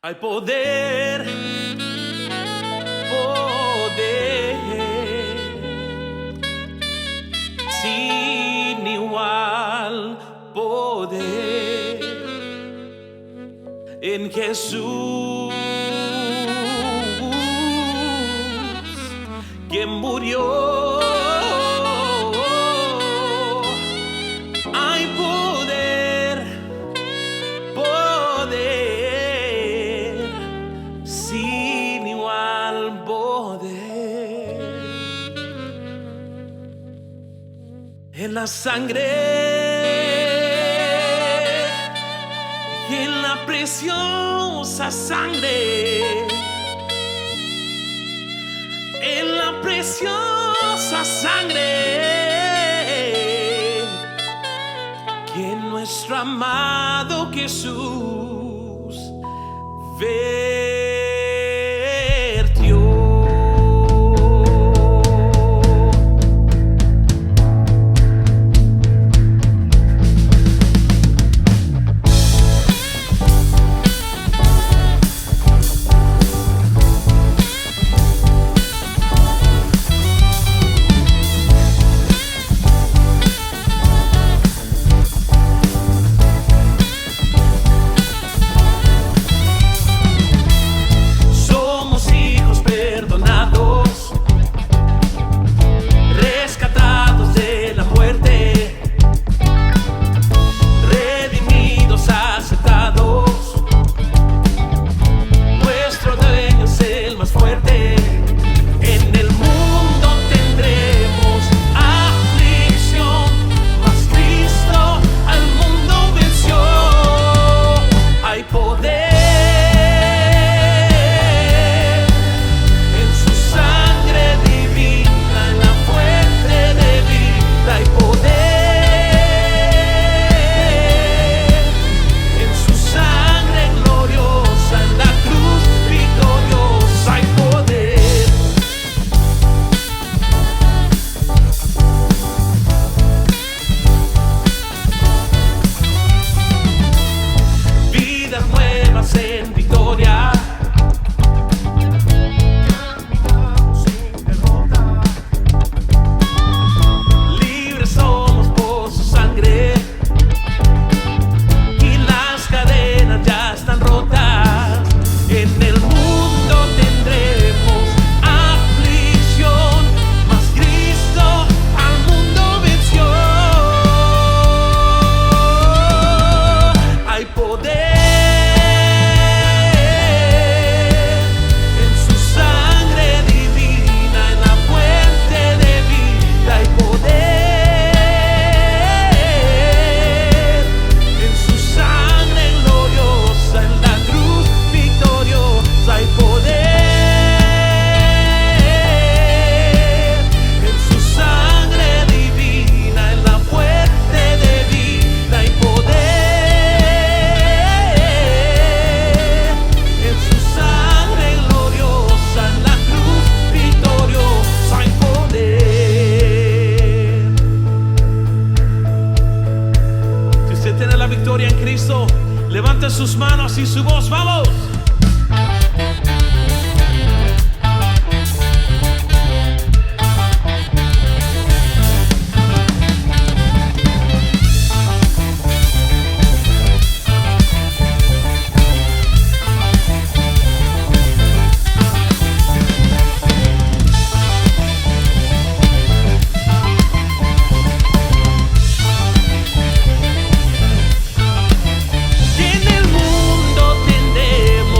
Hay poder, sin igual poder en Jesús, quien murió. Hay poder, sin igual poder en la sangre, en la preciosa sangre, en la preciosa sangre que nuestro amado Jesús vertió. En victoria, caminamos sin derrota, libres somos por su sangre y las cadenas ya están rotas. En el mundo tendremos aflicción, mas Cristo al mundo venció. Hay poder victoria en Cristo, levanten sus manos y su voz, ¡vamos! En el mundo tendremos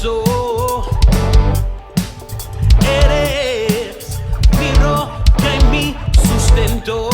universo. Eres mi roca y mi sustento.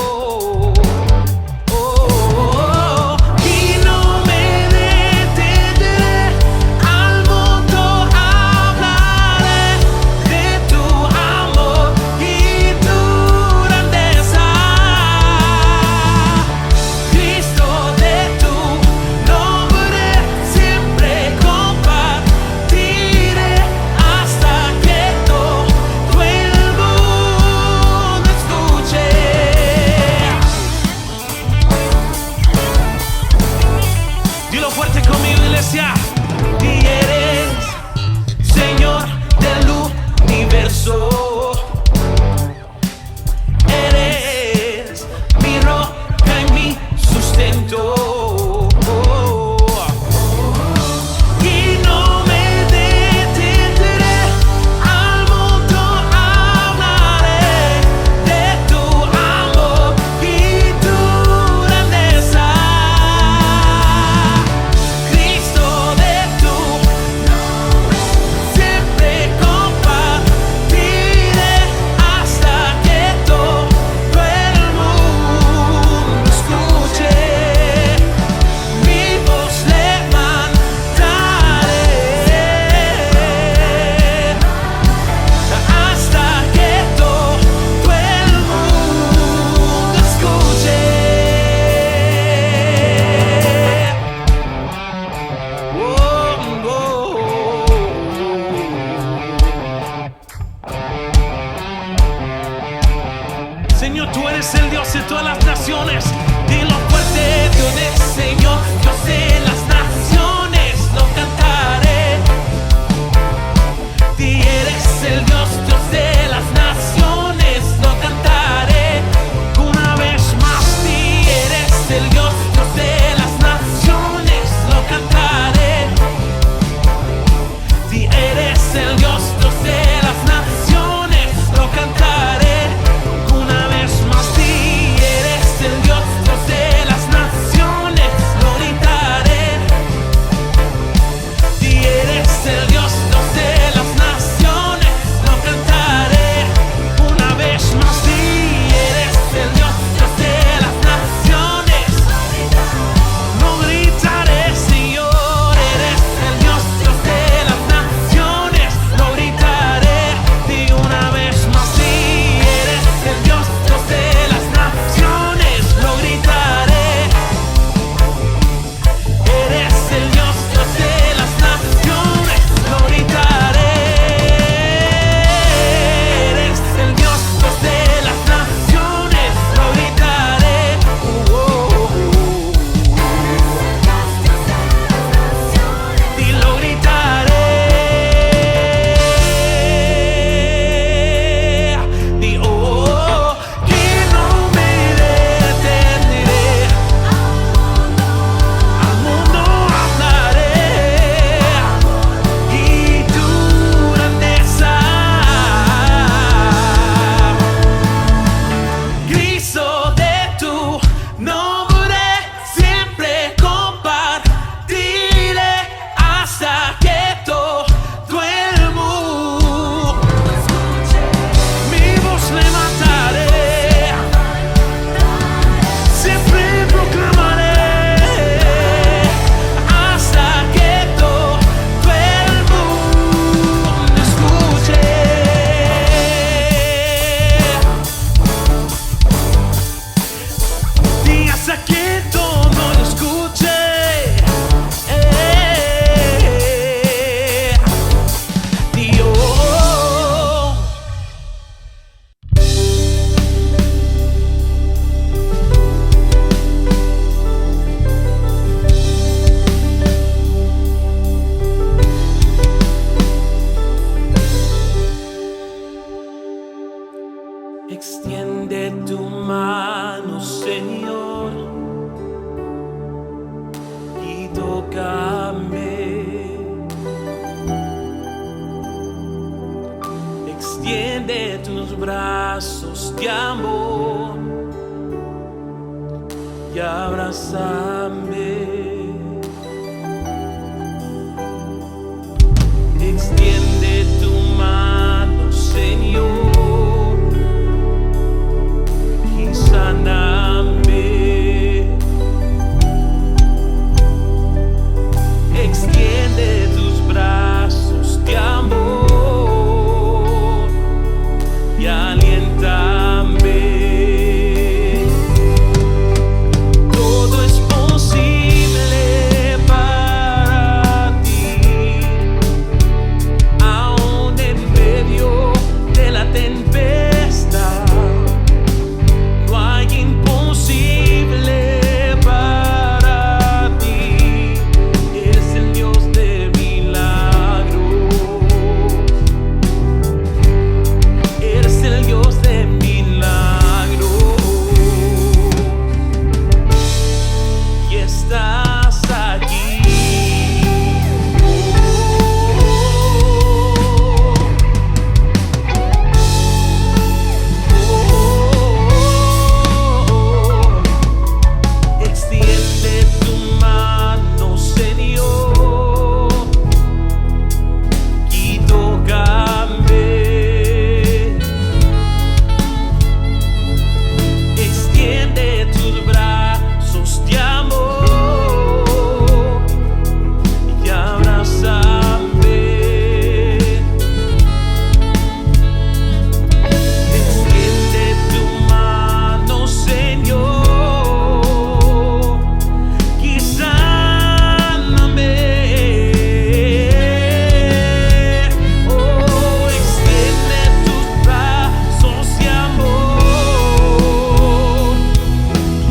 Dilo fuerte conmigo, iglesia. Y eres Señor del universo. Eres mi roca y mi sustento. Y no me detendré, al mundo hablaré de tu amor y tu grandeza. Señor, tú eres el Dios de todas las naciones. Dilo fuerte, Dios del Señor, Dios de las naciones, lo cantaré. Ti eres el Dios, Dios de las naciones, lo cantaré. Una vez más, ti eres el Dios, Dios de las naciones, lo cantaré. Ti eres el Dios, Dios de las naciones, lo cantaré. Extiende tu mano, Señor, y tócame. Extiende tus brazos de amor y abrázame. Extiende tu mano, Señor, y sáname. Extiende tus brazos de amor y aliéntame. Todo es posible para ti, aún en medio de la tempestad. No hay imposible para ti. Eres el Dios de milagros. Eres el Dios de milagros. Y estás aquí. Extiende tu mano, Señor, y tócame. Extiende tus brazos de amor y abrázame. Extiende tu mano, Señor, y sáname. Oh, extiende tus brazos de amor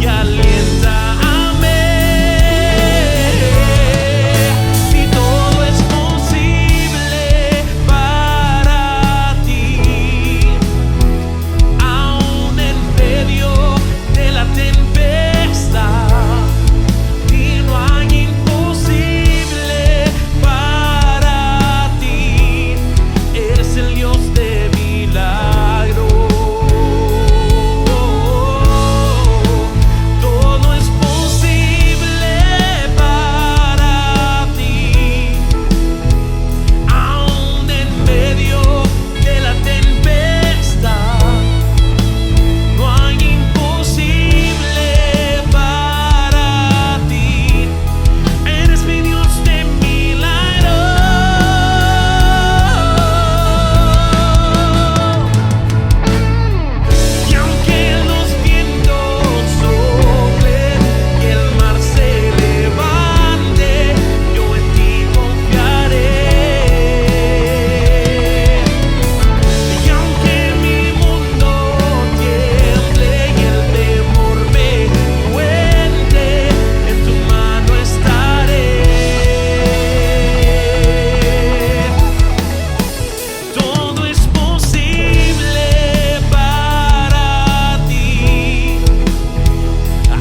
y aliéntame. Si todo es posible para ti, aún en medio de la tempestad, y no hay imposible para ti. Eres el Dios de milagros. Todo es posible para ti, aún en medio de la tempestad. No hay imposible para ti. Eres mi Dios de milagros. Y aunque los vientos soplen y el mar se levante, yo en ti confiaré. Y aunque mi mundo tiemble y el temor me cuente, en tu mano estaré. Todo es posible para ti,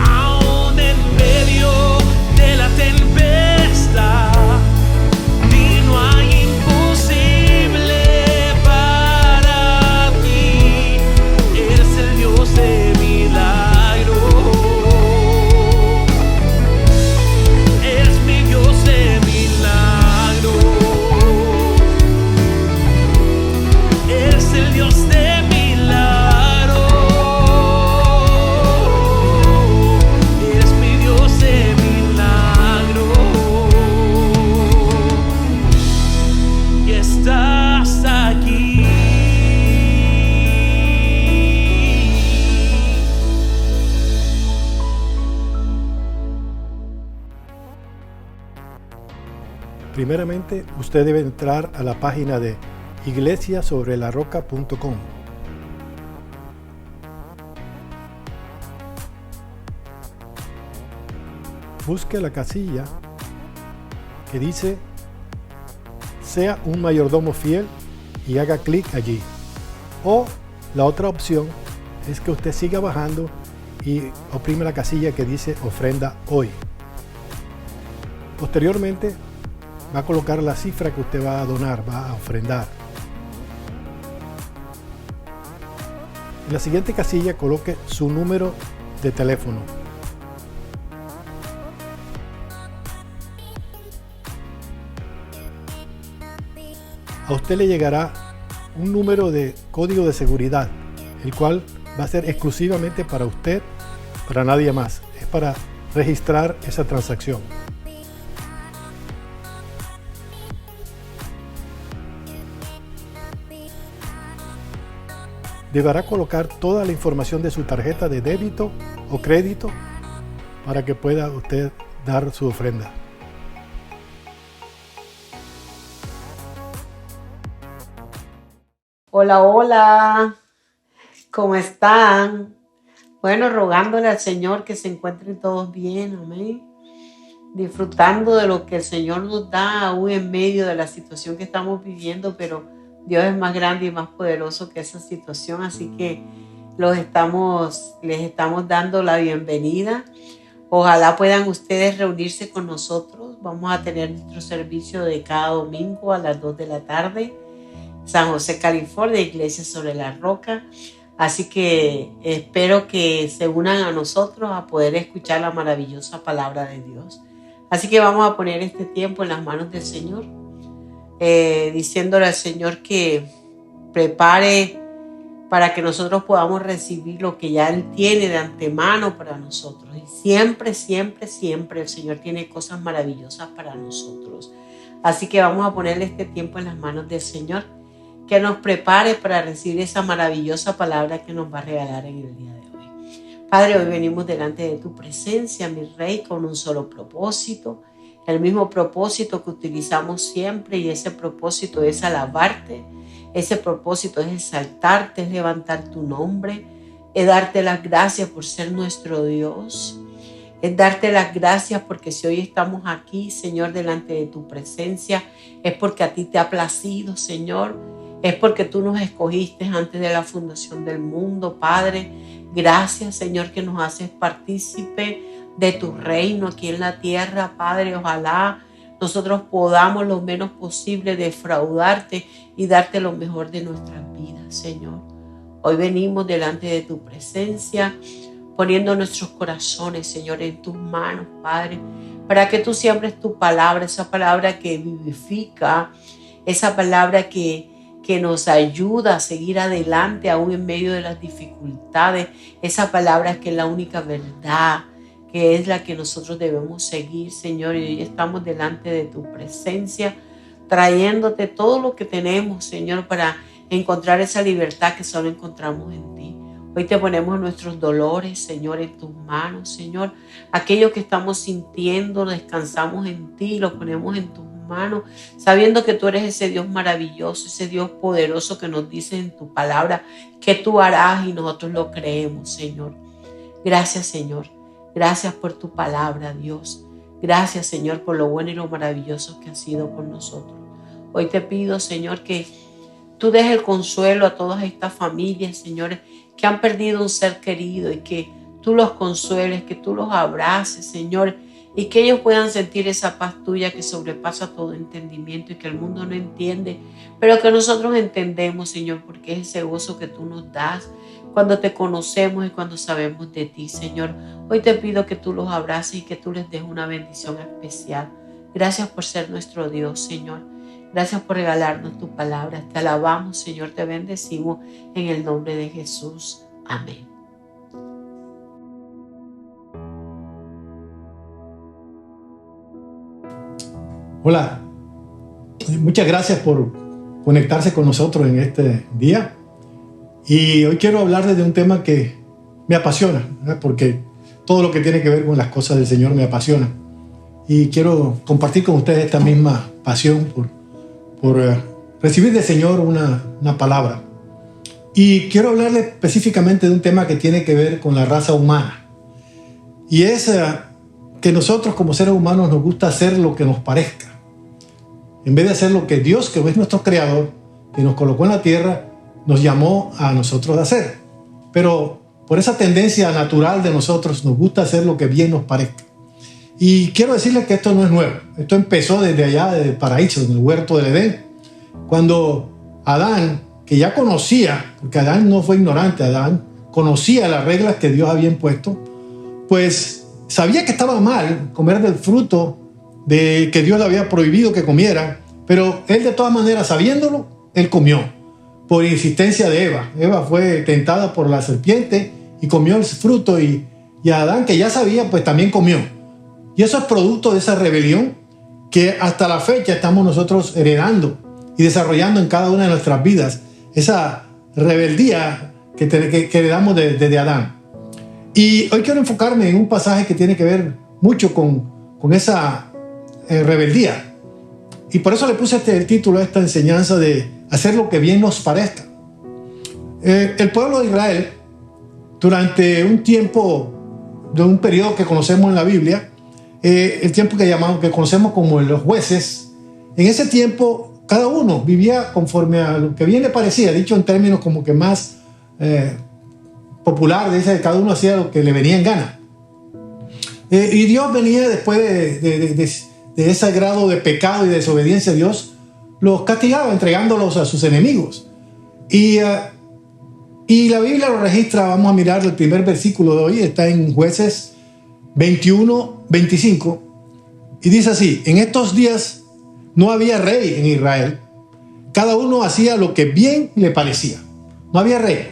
aún en medio de la tempestad. Y no hay imposible para ti. Eres el Dios de milagros. Eres mi Dios de milagros. Eres el Dios de milagros. Eres mi Dios de milagros. Y estás aquí. Primeramente, usted debe entrar a la página de iglesiasobrelarroca.com. Busque la casilla que dice "Sea un mayordomo fiel" y haga clic allí. O la otra opción es que usted siga bajando y oprime la casilla que dice "Ofrenda hoy". Posteriormente va a colocar la cifra que usted va a donar, va a ofrendar. En la siguiente casilla coloque su número de teléfono. a usted le llegará un número de código de seguridad, el cual va a ser exclusivamente para usted, para nadie más. Es para registrar esa transacción. Deberá colocar toda la información de su tarjeta de débito o crédito para que pueda usted dar su ofrenda. Hola, hola, ¿cómo están? Bueno, rogándole al Señor que se encuentren todos bien, amén. Disfrutando de lo que el Señor nos da aún en medio de la situación que estamos viviendo, pero Dios es más grande y más poderoso que esa situación, así que les estamos dando la bienvenida. Ojalá puedan ustedes reunirse con nosotros. Vamos a tener nuestro servicio de cada domingo a las 2 de la tarde. San José, California, Iglesia sobre la Roca. Así que espero que se unan a nosotros a poder escuchar la maravillosa palabra de Dios. Así que vamos a poner este tiempo en las manos del Señor, diciéndole al Señor que prepare para que nosotros podamos recibir lo que ya Él tiene de antemano para nosotros. Y siempre, siempre, siempre el Señor tiene cosas maravillosas para nosotros. Así que vamos a ponerle este tiempo en las manos del Señor, que nos prepare para recibir esa maravillosa palabra que nos va a regalar en el día de hoy. Padre, hoy venimos delante de tu presencia, mi Rey, con un solo propósito, el mismo propósito que utilizamos siempre, y ese propósito es alabarte, ese propósito es exaltarte, es levantar tu nombre, es darte las gracias por ser nuestro Dios, es darte las gracias porque si hoy estamos aquí, Señor, delante de tu presencia, es porque a ti te ha placido, Señor. Es porque tú nos escogiste antes de la fundación del mundo, Padre. Gracias, Señor, que nos haces partícipe de tu reino aquí en la tierra, Padre. Ojalá nosotros podamos lo menos posible defraudarte y darte lo mejor de nuestras vidas, Señor. Hoy venimos delante de tu presencia, poniendo nuestros corazones, Señor, en tus manos, Padre, para que tú siembres tu palabra, esa palabra que vivifica, esa palabra que nos ayuda a seguir adelante aún en medio de las dificultades, esa palabra que es la única verdad, que es la que nosotros debemos seguir, Señor. Y hoy estamos delante de tu presencia, trayéndote todo lo que tenemos, Señor, para encontrar esa libertad que solo encontramos en ti. Hoy te ponemos nuestros dolores, Señor, en tus manos, Señor. Aquello que estamos sintiendo, descansamos en ti, lo ponemos en tus manos, sabiendo que tú eres ese Dios maravilloso, ese Dios poderoso que nos dice en tu palabra que tú harás y nosotros lo creemos, Señor. Gracias, Señor. Gracias por tu palabra, Dios. Gracias, Señor, por lo bueno y lo maravilloso que has sido con nosotros. Hoy te pido, Señor, que tú des el consuelo a todas estas familias, Señor, que han perdido un ser querido, y que tú los consueles, que tú los abraces, Señor, y que ellos puedan sentir esa paz tuya que sobrepasa todo entendimiento y que el mundo no entiende, pero que nosotros entendemos, Señor, porque es ese gozo que tú nos das cuando te conocemos y cuando sabemos de ti, Señor. Hoy te pido que tú los abraces y que tú les des una bendición especial. Gracias por ser nuestro Dios, Señor. Gracias por regalarnos tu palabra. Te alabamos, Señor, te bendecimos en el nombre de Jesús. Amén. Hola, muchas gracias por conectarse con nosotros en este día. Y hoy quiero hablarles de un tema que me apasiona, ¿verdad? Porque todo lo que tiene que ver con las cosas del Señor me apasiona. Y quiero compartir con ustedes esta misma pasión por recibir del Señor una palabra. Y quiero hablarles específicamente de un tema que tiene que ver con la raza humana. Y es que nosotros como seres humanos nos gusta hacer lo que nos parezca. En vez de hacer lo que Dios, que es nuestro creador, que nos colocó en la tierra, nos llamó a nosotros de hacer. Pero por esa tendencia natural de nosotros nos gusta hacer lo que bien nos parezca. Y quiero decirles que esto no es nuevo. Esto empezó desde allá, desde el paraíso, en el huerto del Edén. Cuando Adán, que ya conocía, porque Adán no fue ignorante, Adán conocía las reglas que Dios había impuesto, pues sabía que estaba mal comer del fruto de que Dios le había prohibido que comiera, Pero él de todas maneras, sabiéndolo, él comió por insistencia de Eva. Eva fue tentada por la serpiente y comió el fruto, y Adán, que ya sabía, pues también comió. Y eso es producto de esa rebelión que hasta la fecha estamos nosotros heredando y desarrollando en cada una de nuestras vidas. Esa rebeldía que heredamos desde Adán. Y hoy quiero enfocarme en un pasaje que tiene que ver mucho con esa rebeldía. Y por eso le puse el título a esta enseñanza de hacer lo que bien nos parezca. El pueblo de Israel, durante un tiempo, de un periodo que conocemos en la Biblia, el tiempo que conocemos como los jueces, en ese tiempo cada uno vivía conforme a lo que bien le parecía, dicho en términos como que más popular, dice que cada uno hacía lo que le venía en gana. Y Dios venía después de ese grado de pecado y de desobediencia a Dios, los castigaba entregándolos a sus enemigos. Y la Biblia lo registra. Vamos a mirar el primer versículo de hoy, está en Jueces 21-25, y dice así: en estos días no había rey en Israel, cada uno hacía lo que bien le parecía. No había rey.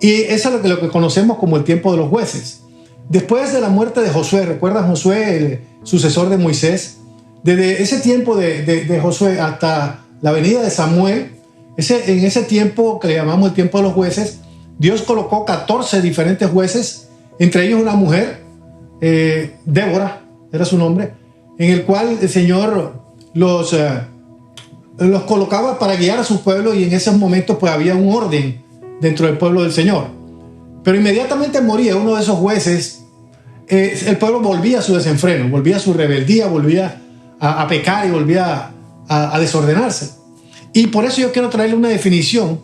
Y eso es lo que conocemos como el tiempo de los jueces. Después de la muerte de Josué, ¿recuerdan Josué, el sucesor de Moisés? Desde ese tiempo de Josué hasta la venida de Samuel, en ese tiempo que le llamamos el tiempo de los jueces, Dios colocó 14 diferentes jueces, entre ellos una mujer, Débora era su nombre, en el cual el Señor los colocaba para guiar a su pueblo, y en esos momentos pues había un orden dentro del pueblo del Señor. Pero inmediatamente moría uno de esos jueces, el pueblo volvía a su desenfreno, volvía a su rebeldía, volvía a pecar y volvía a desordenarse. Y por eso yo quiero traerle una definición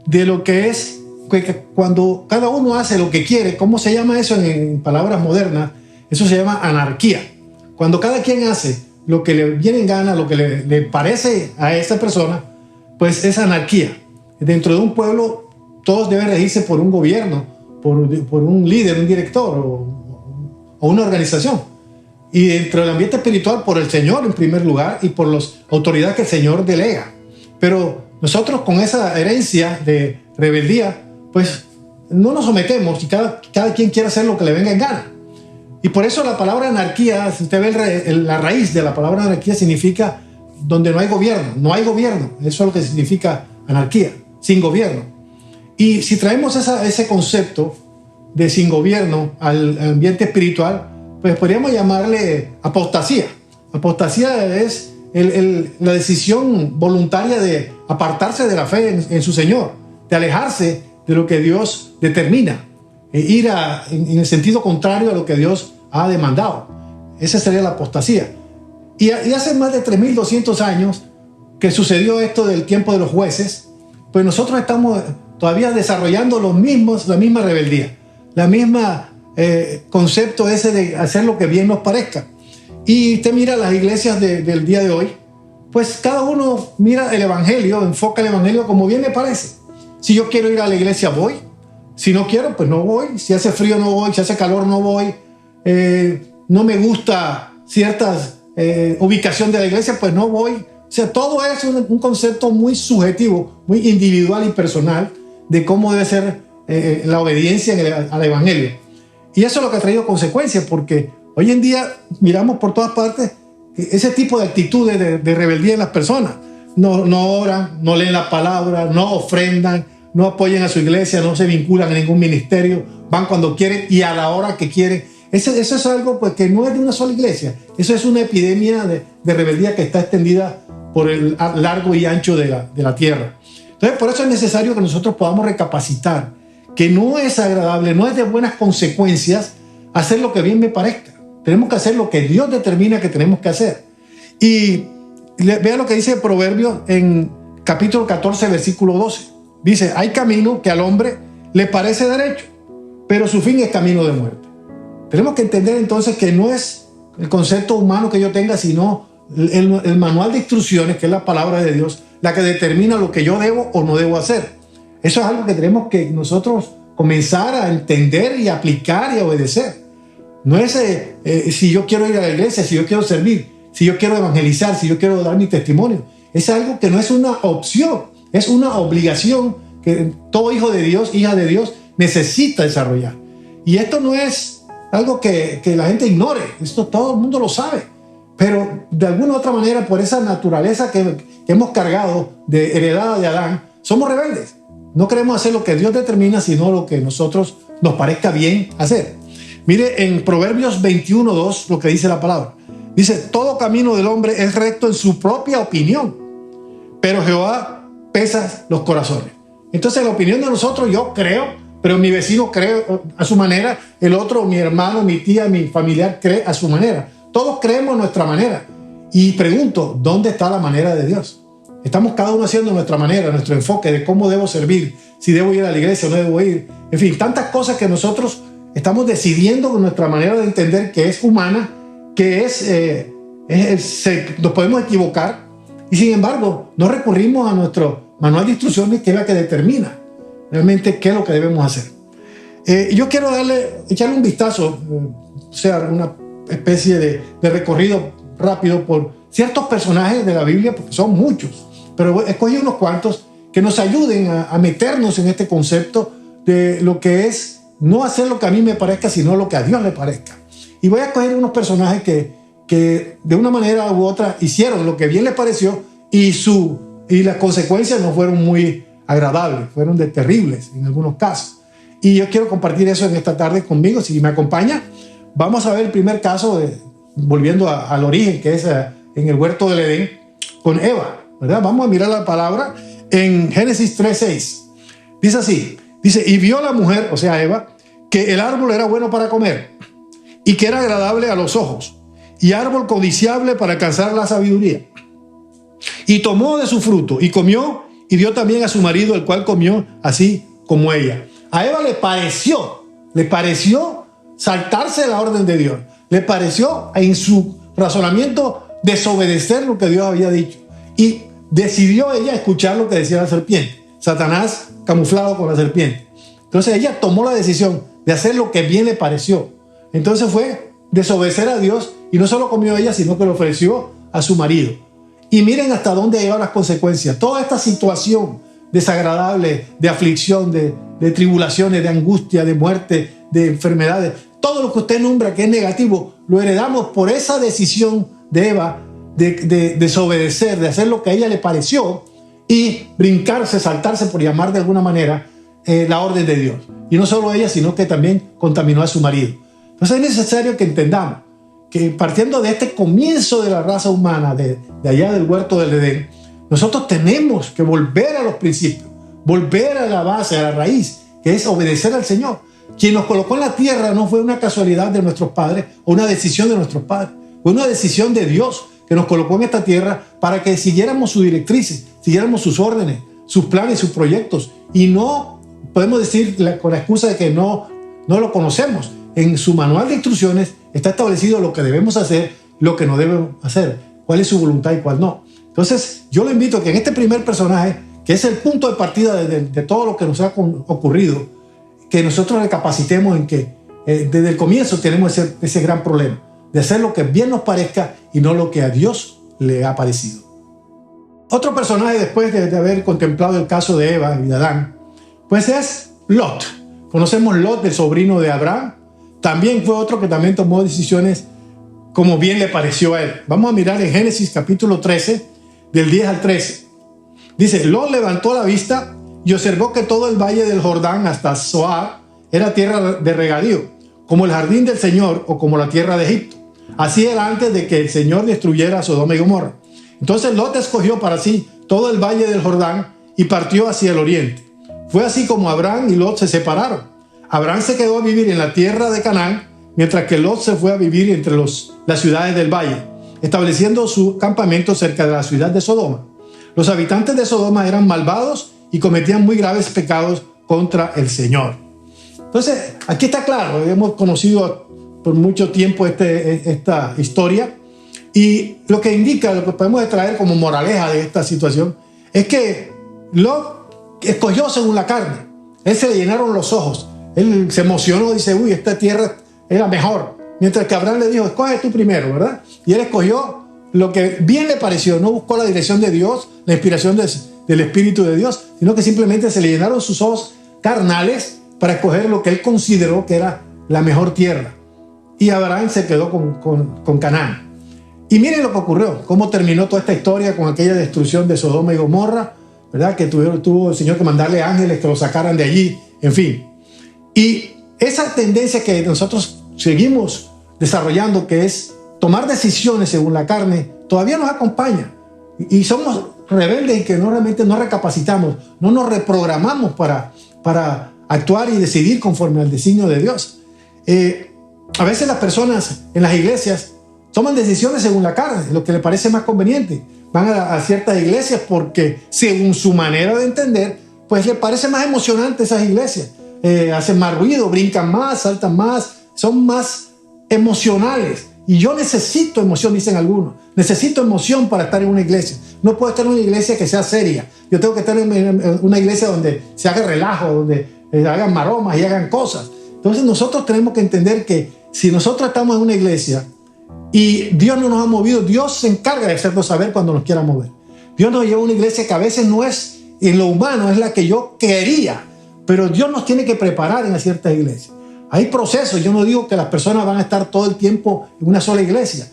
de lo que es que cuando cada uno hace lo que quiere. ¿Cómo se llama eso en palabras modernas? Eso se llama anarquía. Cuando cada quien hace lo que le viene en gana, lo que le parece a esa persona, pues es anarquía. Dentro de un pueblo todos deben regirse por un gobierno, por un líder, un director o una organización. Y dentro del ambiente espiritual, por el Señor en primer lugar y por las autoridades que el Señor delega. Pero nosotros, con esa herencia de rebeldía, pues no nos sometemos, y cada quien quiere hacer lo que le venga en gana. Y por eso la palabra anarquía, si usted ve la raíz de la palabra anarquía, significa donde no hay gobierno. No hay gobierno. Eso es lo que significa anarquía, sin gobierno. Y si traemos ese concepto de sin gobierno al ambiente espiritual, pues podríamos llamarle apostasía. Apostasía es la decisión voluntaria de apartarse de la fe en su Señor, de alejarse de lo que Dios determina, ir en el sentido contrario a lo que Dios ha demandado. Esa sería la apostasía. Y hace más de 3.200 años que sucedió esto del tiempo de los jueces, pues nosotros estamos todavía desarrollando la misma rebeldía, la misma concepto ese de hacer lo que bien nos parezca. Y usted mira las iglesias del día de hoy, pues cada uno mira el evangelio, enfoca el evangelio como bien le parece. Si yo quiero ir a la iglesia, voy. Si no quiero, pues no voy. Si hace frío, no voy. Si hace calor, no voy. No me gusta ciertas ubicación de la iglesia, pues no voy. O sea, todo es un concepto muy subjetivo, muy individual y personal de cómo debe ser la obediencia al evangelio. Y eso es lo que ha traído consecuencias, porque hoy en día miramos por todas partes ese tipo de actitudes de rebeldía en las personas. No oran, no leen la palabra, no ofrendan, no apoyan a su iglesia, no se vinculan a ningún ministerio, van cuando quieren y a la hora que quieren. Eso es algo pues, que no es de una sola iglesia. Eso es una epidemia de rebeldía que está extendida por el largo y ancho de la tierra. Entonces, por eso es necesario que nosotros podamos recapacitar que no es agradable, no es de buenas consecuencias hacer lo que bien me parezca. Tenemos que hacer lo que Dios determina que tenemos que hacer. Y vea lo que dice Proverbios en capítulo 14, versículo 12. Dice, hay camino que al hombre le parece derecho, pero su fin es camino de muerte. Tenemos que entender entonces que no es el concepto humano que yo tenga, sino el manual de instrucciones, que es la palabra de Dios, la que determina lo que yo debo o no debo hacer. Eso es algo que tenemos que nosotros comenzar a entender y aplicar y a obedecer. No es si yo quiero ir a la iglesia, si yo quiero servir, si yo quiero evangelizar, si yo quiero dar mi testimonio. es algo que no es una opción, es una obligación que todo hijo de Dios, hija de Dios, necesita desarrollar. Y esto no es algo que la gente ignore, esto todo el mundo lo sabe, pero de alguna u otra manera, por esa naturaleza que hemos cargado de heredada de Adán, somos rebeldes. No queremos hacer lo que Dios determina, sino lo que nosotros nos parezca bien hacer. Mire en Proverbios 21:2 lo que dice la palabra. Dice: todo camino del hombre es recto en su propia opinión, pero Jehová pesa los corazones. Entonces la opinión de nosotros, yo creo, pero mi vecino cree a su manera, el otro, mi hermano, mi tía, mi familiar cree a su manera. Todos creemos a nuestra manera. Y pregunto, ¿dónde está la manera de Dios? Estamos cada uno haciendo nuestra manera, nuestro enfoque de cómo debo servir, si debo ir a la iglesia o no debo ir. En fin, tantas cosas que nosotros estamos decidiendo con nuestra manera de entender, que es humana, que nos podemos equivocar, y sin embargo no recurrimos a nuestro manual de instrucciones, que es la que determina realmente qué es lo que debemos hacer. Yo quiero echarle un vistazo, o sea, una especie de recorrido rápido por ciertos personajes de la Biblia, porque son muchos, pero escogí unos cuantos que nos ayuden a meternos en este concepto de lo que es no hacer lo que a mí me parezca, sino lo que a Dios le parezca. Y voy a escoger unos personajes que de una manera u otra hicieron lo que bien les pareció, y las consecuencias no fueron muy agradables, fueron terribles en algunos casos. Y yo quiero compartir eso en esta tarde conmigo. Si me acompaña, vamos a ver el primer caso, volviendo al origen, que es en el huerto del Edén, con Eva, ¿verdad? Vamos a mirar la palabra en Génesis 3:6. Dice así, dice: y vio la mujer, o sea Eva, que el árbol era bueno para comer y que era agradable a los ojos y árbol codiciable para alcanzar la sabiduría. Y tomó de su fruto y comió, y dio también a su marido, el cual comió así como ella. A Eva le pareció saltarse la orden de Dios. Le pareció en su razonamiento desobedecer lo que Dios había dicho. Y decidió ella escuchar lo que decía la serpiente. Satanás camuflado con la serpiente. Entonces ella tomó la decisión de hacer lo que bien le pareció. Entonces fue desobedecer a Dios, y no solo comió ella, sino que lo ofreció a su marido. Y miren hasta dónde llevan las consecuencias. Toda esta situación desagradable, de aflicción, de tribulaciones, de angustia, de muerte, de enfermedades, todo lo que usted nombra que es negativo, lo heredamos por esa decisión de Eva de desobedecer, de hacer lo que a ella le pareció y brincarse, saltarse, por llamar de alguna manera, la orden de Dios. Y no solo ella, sino que también contaminó a su marido. Entonces es necesario que entendamos que, partiendo de este comienzo de la raza humana, de allá del huerto del Edén, nosotros tenemos que volver a los principios, volver a la base, a la raíz, que es obedecer al Señor. Quien nos colocó en la tierra no fue una casualidad de nuestros padres o una decisión de nuestros padres, fue una decisión de Dios que nos colocó en esta tierra para que siguiéramos sus directrices, siguiéramos sus órdenes, sus planes, sus proyectos. Y no podemos decir con la excusa de que no lo conocemos. En su manual de instrucciones está establecido lo que debemos hacer, lo que no debemos hacer, cuál es su voluntad y cuál no. Entonces yo lo invito a que en este primer personaje, que es el punto de partida de todo lo que nos ha ocurrido, que nosotros recapacitemos en que desde el comienzo tenemos ese gran problema de hacer lo que bien nos parezca y no lo que a Dios le ha parecido. Otro personaje, después de haber contemplado el caso de Eva y de Adán, pues es Lot. Conocemos Lot, el sobrino de Abraham. También fue otro que también tomó decisiones como bien le pareció a él. Vamos a mirar en Génesis capítulo 13, del 10 al 13. Dice: Lot levantó la vista y observó que todo el valle del Jordán hasta Zoar era tierra de regadío, como el jardín del Señor o como la tierra de Egipto. Así era antes de que el Señor destruyera a Sodoma y Gomorra. Entonces Lot escogió para sí todo el valle del Jordán y partió hacia el oriente. Fue así como Abraham y Lot se separaron. Abraham se quedó a vivir en la tierra de Canaán, mientras que Lot se fue a vivir entre las ciudades del valle, estableciendo su campamento cerca de la ciudad de Sodoma. Los habitantes de Sodoma eran malvados y cometían muy graves pecados contra el Señor. Entonces, aquí está claro, hemos conocido por mucho tiempo esta historia, y lo que indica, lo que podemos extraer como moraleja de esta situación, es que Lot escogió según la carne. Él se le llenaron los ojos. Él se emocionó, dice: uy, esta tierra era mejor. Mientras que Abraham le dijo: escoge tú primero, ¿verdad? Y él escogió lo que bien le pareció, no buscó la dirección de Dios, la inspiración del Espíritu de Dios, sino que simplemente se le llenaron sus ojos carnales para escoger lo que él consideró que era la mejor tierra. Y Abraham se quedó con Canaán. Y miren lo que ocurrió, cómo terminó toda esta historia con aquella destrucción de Sodoma y Gomorra, ¿verdad? Que tuvo el Señor que mandarle ángeles que lo sacaran de allí, en fin. Y esa tendencia que nosotros seguimos desarrollando, que es tomar decisiones según la carne, todavía nos acompaña. Y somos rebeldes y que realmente no recapacitamos, no nos reprogramamos para actuar y decidir conforme al designio de Dios. A veces las personas en las iglesias toman decisiones según la carne, lo que les parece más conveniente. Van a ciertas iglesias porque según su manera de entender, pues les parece más emocionante esas iglesias. Hacen más ruido, brincan más, saltan más, son más emocionales. Y yo necesito emoción, dicen algunos. Necesito emoción para estar en una iglesia. No puedo estar en una iglesia que sea seria. Yo tengo que estar en una iglesia donde se haga relajo, donde hagan maromas y hagan cosas. Entonces nosotros tenemos que entender que si nosotros estamos en una iglesia y Dios no nos ha movido, Dios se encarga de hacernos saber cuando nos quiera mover. Dios nos lleva a una iglesia que a veces no es en lo humano, es la que yo quería, pero Dios nos tiene que preparar en ciertas iglesias. Hay procesos. Yo no digo que las personas van a estar todo el tiempo en una sola iglesia.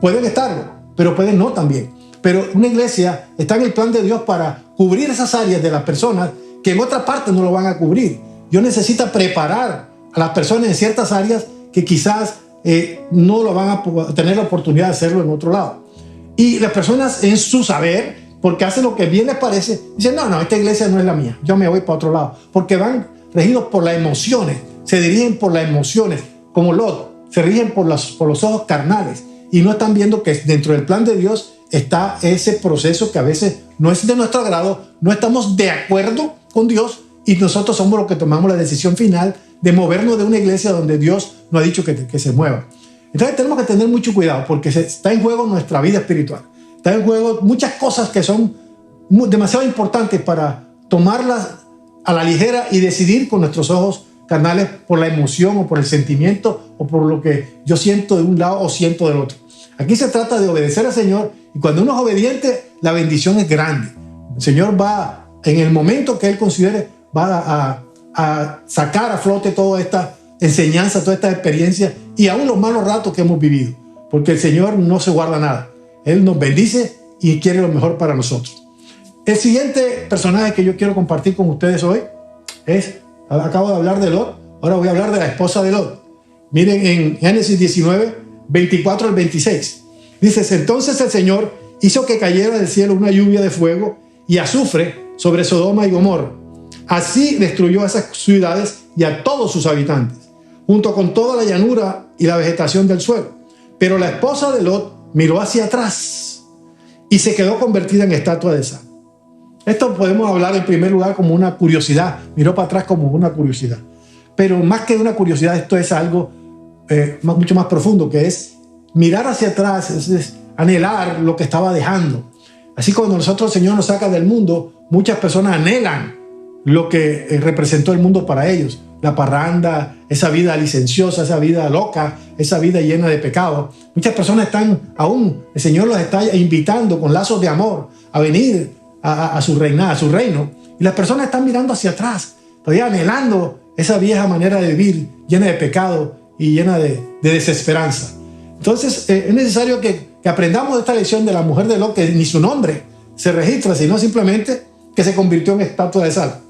Pueden estarlo, pero pueden no también. Pero una iglesia está en el plan de Dios para cubrir esas áreas de las personas que en otra parte no lo van a cubrir. Dios necesita preparar a las personas en ciertas áreas que quizás no lo van a tener la oportunidad de hacerlo en otro lado. Y las personas en su saber, porque hacen lo que bien les parece, dicen, no, esta iglesia no es la mía, yo me voy para otro lado. Porque van regidos por las emociones, se dirigen por las emociones, como Lot, se rigen por los ojos carnales y no están viendo que dentro del plan de Dios está ese proceso que a veces no es de nuestro agrado, no estamos de acuerdo con Dios y nosotros somos los que tomamos la decisión final de movernos de una iglesia donde Dios nos ha dicho que se mueva. Entonces tenemos que tener mucho cuidado porque está en juego nuestra vida espiritual. Está en juego muchas cosas que son demasiado importantes para tomarlas a la ligera y decidir con nuestros ojos carnales por la emoción o por el sentimiento o por lo que yo siento de un lado o siento del otro. Aquí se trata de obedecer al Señor y cuando uno es obediente, la bendición es grande. El Señor va, en el momento que Él considere, va a sacar a flote toda esta enseñanza, toda esta experiencia y aún los malos ratos que hemos vivido, porque el Señor no se guarda nada. Él nos bendice y quiere lo mejor para nosotros. El siguiente personaje que yo quiero compartir con ustedes hoy acabo de hablar de Lot, ahora voy a hablar de la esposa de Lot. Miren en Génesis 19, 24 al 26. Dice, entonces el Señor hizo que cayera del cielo una lluvia de fuego y azufre sobre Sodoma y Gomorra. Así destruyó a esas ciudades y a todos sus habitantes, junto con toda la llanura y la vegetación del suelo. Pero la esposa de Lot miró hacia atrás y se quedó convertida en estatua de sal. Esto podemos hablar en primer lugar como una curiosidad. Miró para atrás como una curiosidad. Pero más que una curiosidad, esto es algo mucho más profundo, que es mirar hacia atrás, es anhelar lo que estaba dejando. Así cuando nosotros el Señor nos saca del mundo, muchas personas anhelan lo que representó el mundo para ellos. La parranda, esa vida licenciosa, esa vida loca, esa vida llena de pecado. Muchas personas están aún, el Señor los está invitando con lazos de amor a venir a su reino. Y las personas están mirando hacia atrás, todavía anhelando esa vieja manera de vivir, llena de pecado y llena de desesperanza. Entonces es necesario que aprendamos esta lección de la mujer de Lot, que ni su nombre se registra, sino simplemente que se convirtió en estatua de sal.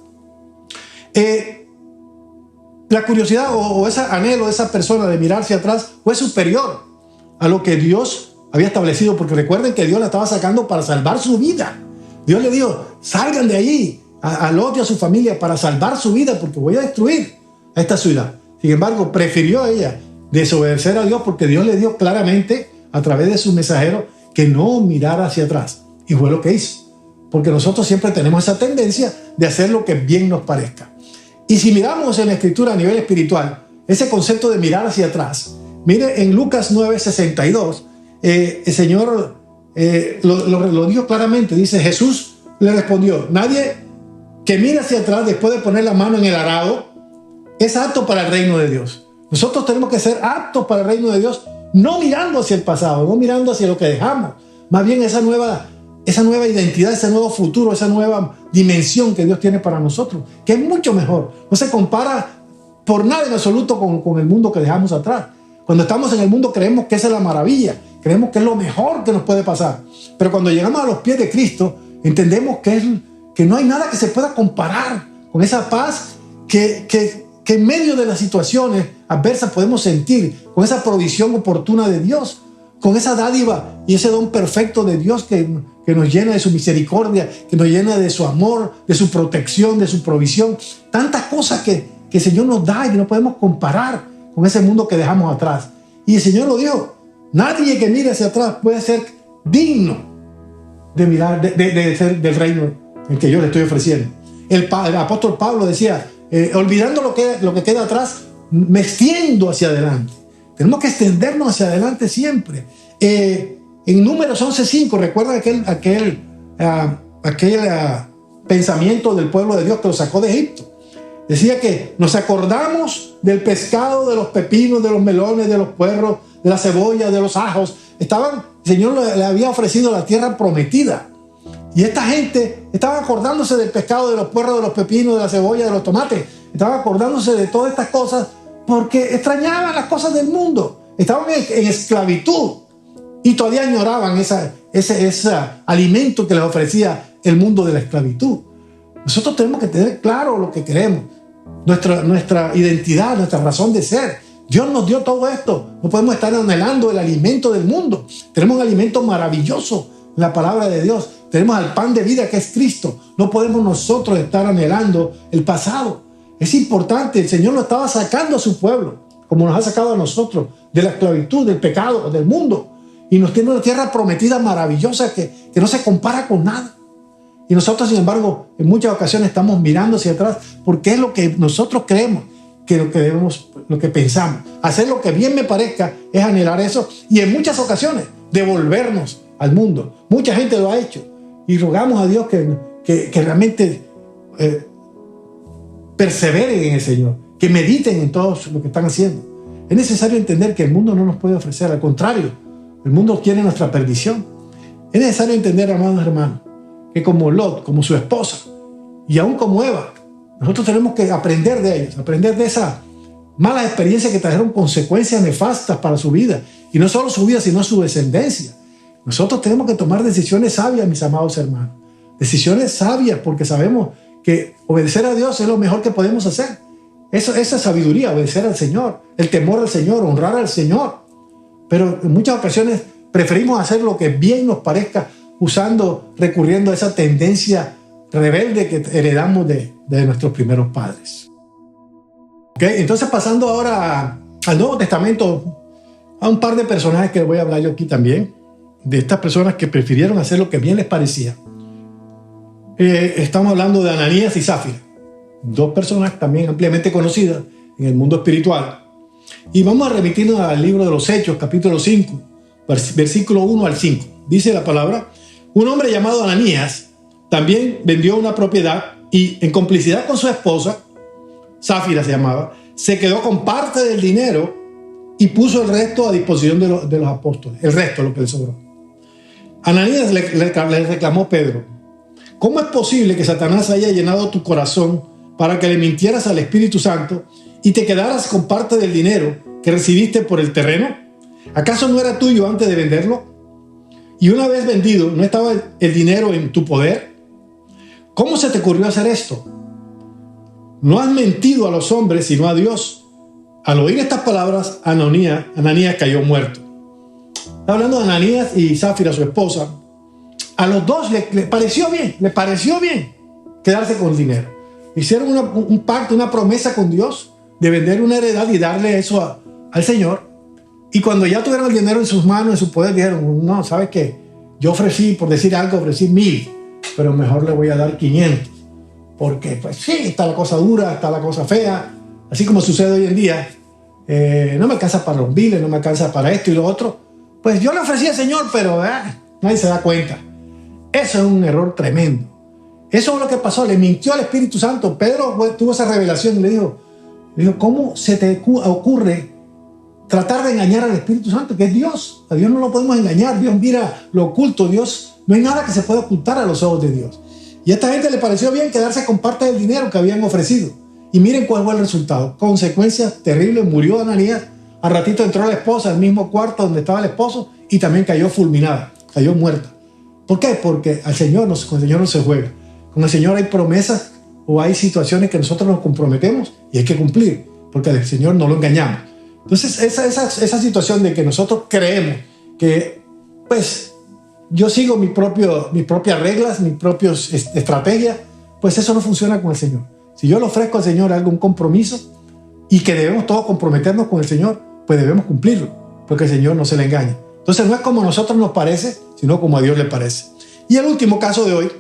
La curiosidad o ese anhelo de esa persona de mirar hacia atrás fue superior a lo que Dios había establecido, porque recuerden que Dios la estaba sacando para salvar su vida. Dios le dijo, salgan de allí a Lot y a su familia para salvar su vida, porque voy a destruir a esta ciudad. Sin embargo, prefirió a ella desobedecer a Dios, porque Dios le dio claramente a través de su mensajero que no mirara hacia atrás. Y fue lo que hizo. Porque nosotros siempre tenemos esa tendencia de hacer lo que bien nos parezca. Y si miramos en la Escritura a nivel espiritual, ese concepto de mirar hacia atrás, mire en Lucas 9:62, el Señor lo dijo claramente. Dice, Jesús le respondió, nadie que mira hacia atrás después de poner la mano en el arado es apto para el reino de Dios. Nosotros tenemos que ser aptos para el reino de Dios, no mirando hacia el pasado, no mirando hacia lo que dejamos, más bien esa nueva identidad, ese nuevo futuro, esa nueva dimensión que Dios tiene para nosotros, que es mucho mejor. No se compara por nada en absoluto con el mundo que dejamos atrás. Cuando estamos en el mundo creemos que esa es la maravilla, creemos que es lo mejor que nos puede pasar. Pero cuando llegamos a los pies de Cristo, entendemos que no hay nada que se pueda comparar con esa paz que en medio de las situaciones adversas podemos sentir, con esa provisión oportuna de Dios, con esa dádiva y ese don perfecto de Dios que nos llena de su misericordia, que nos llena de su amor, de su protección, de su provisión. Tantas cosas que el Señor nos da y que no podemos comparar con ese mundo que dejamos atrás. Y el Señor lo dijo: nadie que mire hacia atrás puede ser digno de mirar, de ser del reino en que yo le estoy ofreciendo. El apóstol Pablo decía, olvidando lo que queda atrás, me extiendo hacia adelante. Tenemos que extendernos hacia adelante siempre. En Números 11:5, recuerdan aquel pensamiento del pueblo de Dios que lo sacó de Egipto. Decía que nos acordamos del pescado, de los pepinos, de los melones, de los puerros, de la cebolla, de los ajos. El Señor le había ofrecido la tierra prometida. Y esta gente estaba acordándose del pescado, de los puerros, de los pepinos, de la cebolla, de los tomates. Estaban acordándose de todas estas cosas porque extrañaban las cosas del mundo. Estaban en esclavitud y todavía añoraban ese alimento que les ofrecía el mundo de la esclavitud. Nosotros tenemos que tener claro lo que queremos, nuestra identidad, nuestra razón de ser. Dios nos dio todo esto. No podemos estar anhelando el alimento del mundo. Tenemos un alimento maravilloso en la palabra de Dios. Tenemos al pan de vida que es Cristo. No podemos nosotros estar anhelando el pasado. Es importante. El Señor lo estaba sacando a su pueblo, como nos ha sacado a nosotros, de la esclavitud, del pecado, del mundo. Y nos tiene una tierra prometida maravillosa que no se compara con nada. Y nosotros, sin embargo, en muchas ocasiones estamos mirando hacia atrás porque es lo que nosotros creemos, lo que pensamos. Hacer lo que bien me parezca es anhelar eso, y en muchas ocasiones devolvernos al mundo. Mucha gente lo ha hecho y rogamos a Dios que realmente perseveren en el Señor, que mediten en todo lo que están haciendo. Es necesario entender que el mundo no nos puede ofrecer, al contrario, el mundo quiere nuestra perdición. Es necesario entender, amados hermanos, que como Lot, como su esposa y aún como Eva, nosotros tenemos que aprender de ellos, aprender de esa mala experiencia que trajeron consecuencias nefastas para su vida, y no solo su vida, sino su descendencia. Nosotros tenemos que tomar decisiones sabias, mis amados hermanos, decisiones sabias, porque sabemos que obedecer a Dios es lo mejor que podemos hacer. Esa es sabiduría, obedecer al Señor, el temor al Señor, honrar al Señor. Pero en muchas ocasiones preferimos hacer lo que bien nos parezca, recurriendo a esa tendencia rebelde que heredamos de nuestros primeros padres. ¿Okay? Entonces, pasando ahora al Nuevo Testamento, a un par de personajes que voy a hablar yo aquí también, de estas personas que prefirieron hacer lo que bien les parecía. Estamos hablando de Ananías y Zafira, dos personas también ampliamente conocidas en el mundo espiritual. Y vamos a remitirnos al libro de los Hechos, capítulo 5, versículo 1 al 5. Dice la palabra: un hombre llamado Ananías también vendió una propiedad y, en complicidad con su esposa, Zafira se llamaba, se quedó con parte del dinero y puso el resto a disposición de los apóstoles, el resto, lo que le sobró. Ananías le reclamó a Pedro: ¿cómo es posible que Satanás haya llenado tu corazón para que le mintieras al Espíritu Santo y te quedaras con parte del dinero que recibiste por el terreno? ¿Acaso no era tuyo antes de venderlo? Y una vez vendido, ¿no estaba el dinero en tu poder? ¿Cómo se te ocurrió hacer esto? No has mentido a los hombres, sino a Dios. Al oír estas palabras, Ananías cayó muerto. Está hablando de Ananías y Zafira, su esposa. A los dos le pareció bien quedarse con el dinero. Hicieron un pacto, una promesa con Dios de vender una heredad y darle eso al Señor. Y cuando ya tuvieron el dinero en sus manos, en su poder, dijeron: no, ¿sabes qué? Yo ofrecí, por decir algo, 1,000, pero mejor le voy a dar 500. Porque, pues sí, está la cosa dura, está la cosa fea. Así como sucede hoy en día. No me alcanza para los biles, no me alcanza para esto y lo otro. Pues yo le ofrecí al Señor, pero nadie se da cuenta. Eso es un error tremendo. Eso es lo que pasó. Le mintió al Espíritu Santo. Pedro tuvo esa revelación y le dijo: ¿cómo se te ocurre tratar de engañar al Espíritu Santo, que es Dios. A Dios no lo podemos engañar. Dios mira lo oculto. Dios, no hay nada que se pueda ocultar a los ojos de Dios. Y a esta gente le pareció bien quedarse con parte del dinero que habían ofrecido. Y miren cuál fue el resultado. Consecuencias terribles. Murió Ananías. Al ratito entró la esposa al mismo cuarto donde estaba el esposo y también cayó fulminada, cayó muerta. ¿Por qué? Porque con el Señor no se juega. Con el Señor hay promesas o hay situaciones que nosotros nos comprometemos y hay que cumplir, porque al Señor no lo engañamos. Entonces esa situación de que nosotros creemos que pues yo sigo mis propias reglas, mis propias estrategias, pues eso no funciona con el Señor. Si yo le ofrezco al Señor algún compromiso y que debemos todos comprometernos con el Señor, pues debemos cumplirlo, porque el Señor no se le engaña. Entonces no es como a nosotros nos parece, sino como a Dios le parece. Y el último caso de hoy,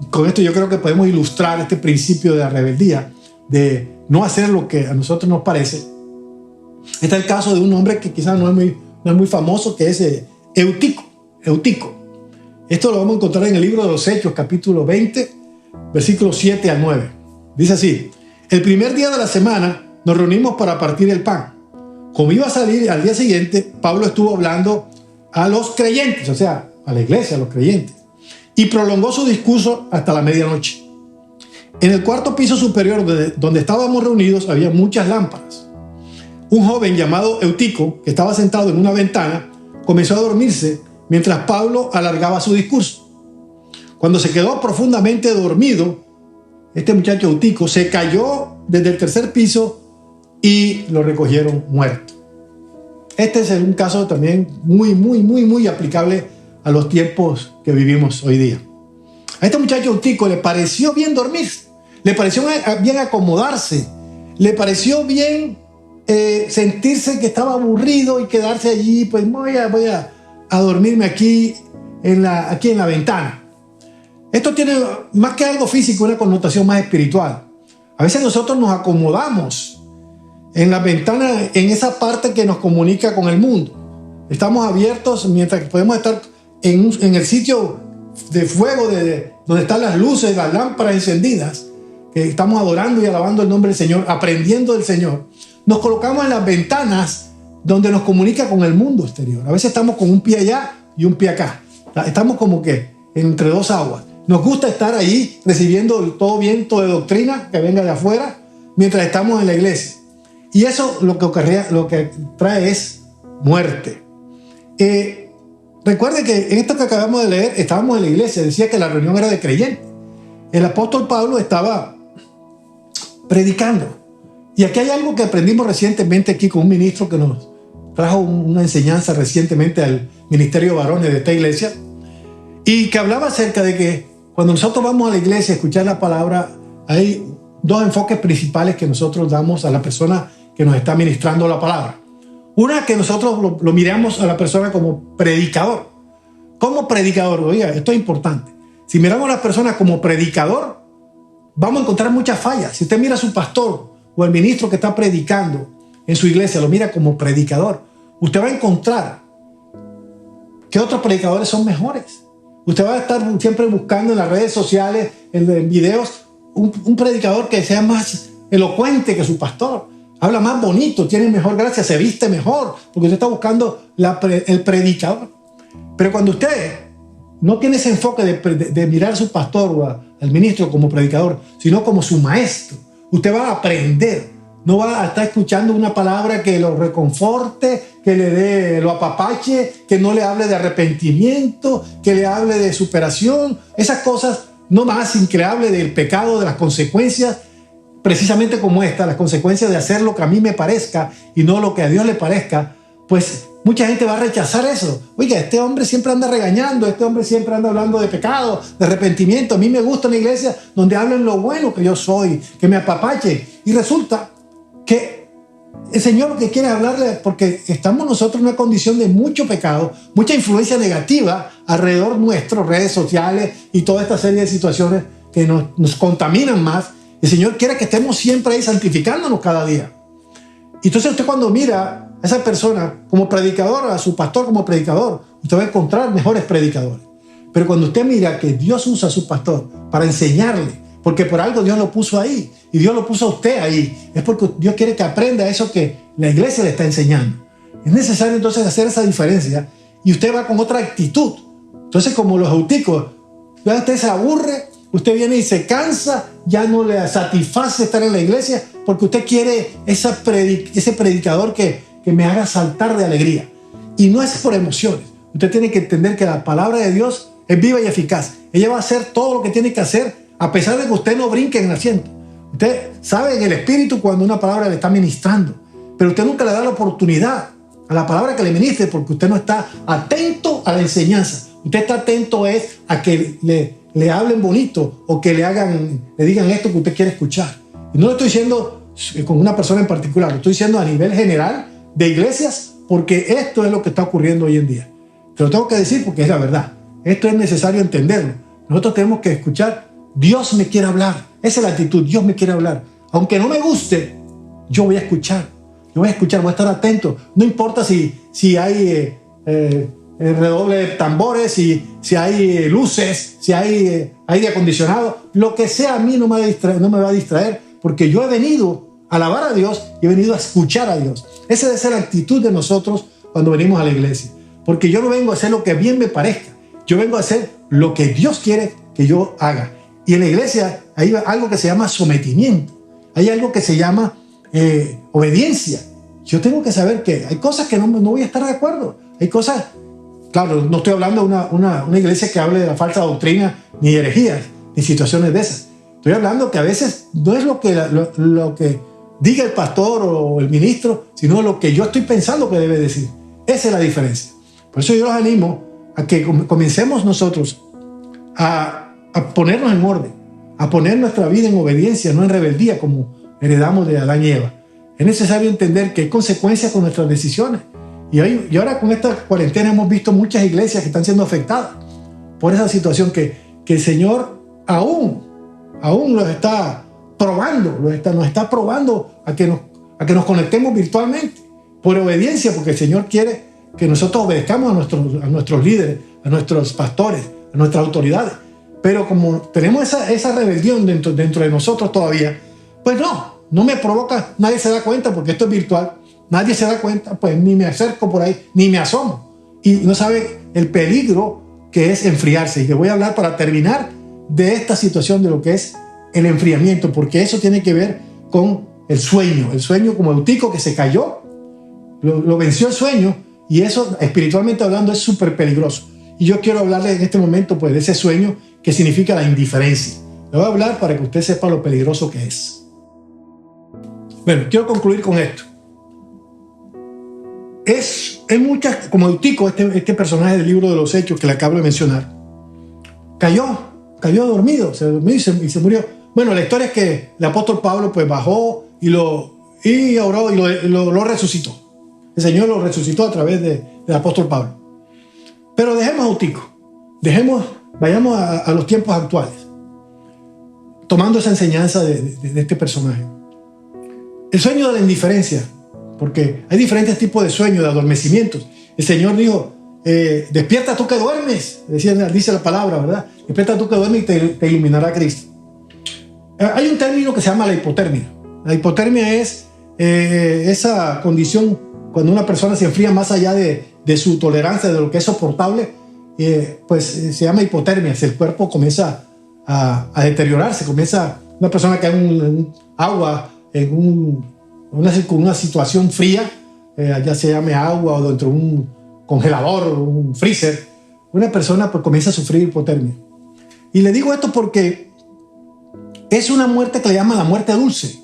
con esto yo creo que podemos ilustrar este principio de la rebeldía, de no hacer lo que a nosotros nos parece. Este es el caso de un hombre que quizás no es muy famoso, que es Eutico. Esto lo vamos a encontrar en el libro de los Hechos, capítulo 20, versículos 7 al 9. Dice así: el primer día de la semana nos reunimos para partir el pan. Como iba a salir al día siguiente, Pablo estuvo hablando a los creyentes, o sea, a la iglesia, a los creyentes, y prolongó su discurso hasta la medianoche. En el cuarto piso superior donde estábamos reunidos había muchas lámparas. Un joven llamado Eutico, que estaba sentado en una ventana, comenzó a dormirse mientras Pablo alargaba su discurso. Cuando se quedó profundamente dormido, este muchacho Eutico se cayó desde el tercer piso y lo recogieron muerto. Este es un caso también muy aplicable a los tiempos que vivimos hoy día. A este muchacho Eutico le pareció bien dormir, le pareció bien acomodarse, le pareció bien sentirse que estaba aburrido y quedarse allí, pues voy a dormirme aquí en la ventana. Esto tiene más que algo físico una connotación más espiritual. A veces nosotros nos acomodamos en la ventana, en esa parte que nos comunica con el mundo. Estamos abiertos mientras que podemos estar en el sitio de fuego, donde están las luces, las lámparas encendidas, que estamos adorando y alabando el nombre del Señor, aprendiendo del Señor. Nos colocamos en las ventanas donde nos comunica con el mundo exterior. A veces estamos con un pie allá y un pie acá. Estamos como que entre dos aguas. Nos gusta estar ahí recibiendo todo viento de doctrina que venga de afuera mientras estamos en la iglesia. Y eso lo que trae es muerte. Recuerde que en esto que acabamos de leer, estábamos en la iglesia, decía que la reunión era de creyentes. El apóstol Pablo estaba predicando. Y aquí hay algo que aprendimos recientemente aquí con un ministro que nos trajo una enseñanza recientemente al ministerio de varones de esta iglesia, y que hablaba acerca de que cuando nosotros vamos a la iglesia a escuchar la palabra, hay dos enfoques principales que nosotros damos a la persona que nos está ministrando la palabra. Una, que nosotros lo miramos a la persona como predicador. Como predicador, oiga, esto es importante. Si miramos a la persona como predicador, vamos a encontrar muchas fallas. Si usted mira a su pastor o el ministro que está predicando en su iglesia, lo mira como predicador, usted va a encontrar que otros predicadores son mejores. Usted va a estar siempre buscando en las redes sociales, en videos, un predicador que sea más elocuente que su pastor. Habla más bonito, tiene mejor gracia, se viste mejor, porque usted está buscando el predicador. Pero cuando usted no tiene ese enfoque de mirar a su pastor o al ministro como predicador, sino como su maestro, usted va a aprender. No va a estar escuchando una palabra que lo reconforte, que lo apapache, que no le hable de arrepentimiento, que le hable de superación. Esas cosas no más sin que le hable del pecado, de las consecuencias, precisamente como esta, las consecuencias de hacer lo que a mí me parezca y no lo que a Dios le parezca. Pues mucha gente va a rechazar eso. Oiga, este hombre siempre anda regañando, este hombre siempre anda hablando de pecado, de arrepentimiento. A mí me gusta una iglesia donde hablen lo bueno que yo soy, que me apapache. Y resulta que el Señor lo que quiere hablarle, porque estamos nosotros en una condición de mucho pecado, mucha influencia negativa alrededor nuestro, redes sociales y toda esta serie de situaciones que nos contaminan más. El Señor quiere que estemos siempre ahí santificándonos cada día. Entonces usted cuando mira a esa persona como predicador, a su pastor como predicador, usted va a encontrar mejores predicadores. Pero cuando usted mira que Dios usa a su pastor para enseñarle, porque por algo Dios lo puso ahí y Dios lo puso a usted ahí, es porque Dios quiere que aprenda eso que la iglesia le está enseñando. Es necesario entonces hacer esa diferencia y usted va con otra actitud. Entonces, como los auticos, usted se aburre, usted viene y se cansa, ya no le satisface estar en la iglesia porque usted quiere ese predicador que me haga saltar de alegría. Y no es por emociones. Usted tiene que entender que la palabra de Dios es viva y eficaz. Ella va a hacer todo lo que tiene que hacer a pesar de que usted no brinque en el asiento. Usted sabe en el espíritu cuando una palabra le está ministrando, pero usted nunca le da la oportunidad a la palabra que le ministre porque usted no está atento a la enseñanza. Usted está atento a que le hablen bonito o que le digan esto que usted quiere escuchar. Y no lo estoy diciendo con una persona en particular, lo estoy diciendo a nivel general de iglesias porque esto es lo que está ocurriendo hoy en día. Te lo tengo que decir porque es la verdad. Esto es necesario entenderlo. Nosotros tenemos que escuchar. Dios me quiere hablar. Esa es la actitud. Dios me quiere hablar. Aunque no me guste, yo voy a escuchar. Yo voy a escuchar, voy a estar atento. No importa si hay redoble de tambores, si hay luces, si hay aire acondicionado. Lo que sea a mí no me va a distraer porque yo he venido a alabar a Dios y he venido a escuchar a Dios. Esa debe ser la actitud de nosotros cuando venimos a la iglesia. Porque yo no vengo a hacer lo que bien me parezca. Yo vengo a hacer lo que Dios quiere que yo haga. Y en la iglesia hay algo que se llama sometimiento. Hay algo que se llama obediencia. Yo tengo que saber que hay cosas que no voy a estar de acuerdo. Hay cosas, claro, no estoy hablando de una iglesia que hable de la falsa doctrina, ni de herejías, ni situaciones de esas. Estoy hablando que a veces no es lo que diga el pastor o el ministro, sino lo que yo estoy pensando que debe decir. Esa es la diferencia. Por eso yo los animo a que comencemos nosotros a ponernos en orden, a poner nuestra vida en obediencia, no en rebeldía como heredamos de Adán y Eva. Es necesario entender que hay consecuencias con nuestras decisiones. Y ahora con esta cuarentena hemos visto muchas iglesias que están siendo afectadas por esa situación que el Señor aún los está probando, nos está probando a que nos conectemos virtualmente por obediencia, porque el Señor quiere que nosotros obedezcamos a nuestros líderes, a nuestros pastores, a nuestras autoridades. Pero como tenemos esa rebelión dentro de nosotros todavía, pues no me provoca, nadie se da cuenta porque esto es virtual, nadie se da cuenta, pues ni me acerco por ahí, ni me asomo. Y no sabe el peligro que es enfriarse. Y que voy a hablar para terminar de esta situación de lo que es el enfriamiento, porque eso tiene que ver con el sueño como Eutico que se cayó, lo venció el sueño. Y eso, espiritualmente hablando, es súper peligroso. Y yo quiero hablarle en este momento pues, de ese sueño que significa la indiferencia. Le voy a hablar para que usted sepa lo peligroso que es. Bueno, quiero concluir con esto. Es muchas, como Eutico, este personaje del libro de los Hechos que le acabo de mencionar, cayó dormido, se durmió y se murió. Bueno, la historia es que el apóstol Pablo pues bajó y oró y lo resucitó. El Señor lo resucitó a través del apóstol Pablo. Pero dejemos a Eutico. Vayamos a los tiempos actuales, tomando esa enseñanza de este personaje. El sueño de la indiferencia, porque hay diferentes tipos de sueños, de adormecimientos. El Señor dijo, despierta tú que duermes, dice la palabra, ¿verdad? Despierta tú que duermes y te iluminará Cristo. Hay un término que se llama la hipotermia. La hipotermia es esa condición cuando una persona se enfría más allá de su tolerancia, de lo que es soportable, pues se llama hipotermia. Si el cuerpo comienza a deteriorarse, una persona que en agua, en una situación fría, ya se llame agua o dentro de un congelador, un freezer, una persona pues comienza a sufrir hipotermia. Y le digo esto porque es una muerte que le llaman la muerte dulce.